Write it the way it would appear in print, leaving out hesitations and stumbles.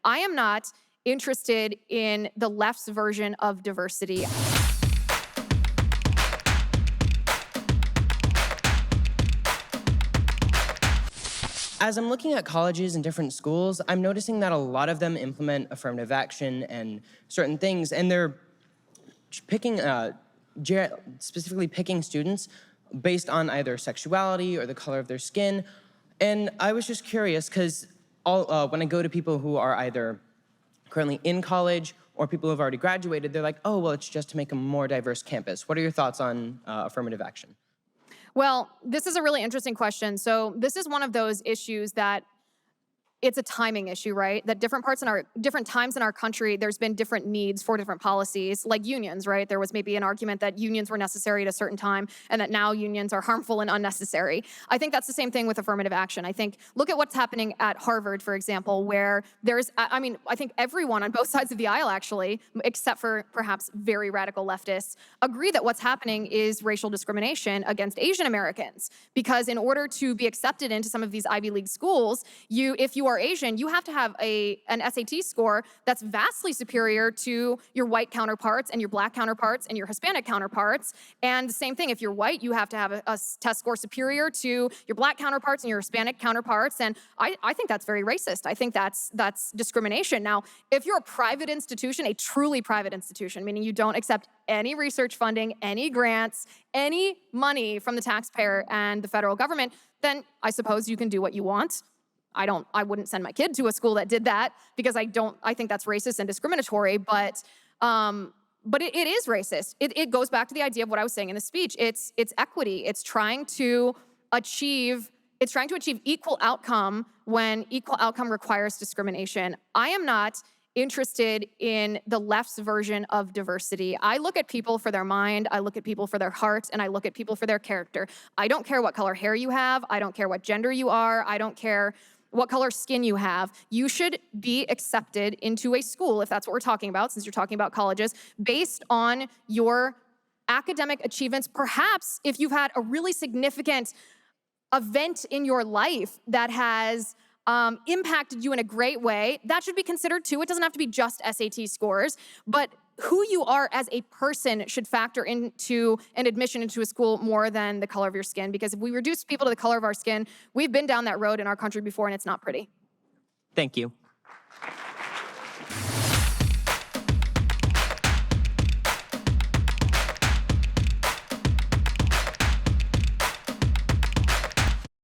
I am not interested in the left's version of diversity. As I'm looking at colleges and different schools, I'm noticing that a lot of them implement affirmative action and certain things, and they're picking, specifically picking students based on either sexuality or the color of their skin. And I was just curious because when I go to people who are either currently in college or people who have already graduated, they're like, oh, well, it's just to make a more diverse campus. What are your thoughts on affirmative action? Well, this is a really interesting question. So this is one of those issues that it's a timing issue, right? That different times in our country, there's been different needs for different policies, like unions, right? There was maybe an argument that unions were necessary at a certain time and that now unions are harmful and unnecessary. I think that's the same thing with affirmative action. I think, look at what's happening at Harvard, for example, where I think everyone on both sides of the aisle, actually, except for perhaps very radical leftists, agree that what's happening is racial discrimination against Asian Americans. Because in order to be accepted into some of these Ivy League schools, if you are Asian, you have to have an SAT score that's vastly superior to your white counterparts and your black counterparts and your Hispanic counterparts. And the same thing, if you're white, you have to have a test score superior to your black counterparts and your Hispanic counterparts. And I think that's very racist. I think that's discrimination. Now, if you're a private institution, a truly private institution, meaning you don't accept any research funding, any grants, any money from the taxpayer and the federal government, then I suppose you can do what you want. I wouldn't send my kid to a school that did that because I think that's racist and discriminatory, but it is racist. It goes back to the idea of what I was saying in the speech. It's equity. It's trying to achieve equal outcome when equal outcome requires discrimination. I am not interested in the left's version of diversity. I look at people for their mind, I look at people for their heart, and I look at people for their character. I don't care what color hair you have, I don't care what gender you are, I don't care what color skin you have. You should be accepted into a school, if that's what we're talking about, since you're talking about colleges, based on your academic achievements. Perhaps if you've had a really significant event in your life that has impacted you in a great way, that should be considered too. It doesn't have to be just SAT scores, but who you are as a person should factor into an admission into a school more than the color of your skin. Because if we reduce people to the color of our skin, we've been down that road in our country before and it's not pretty. Thank you.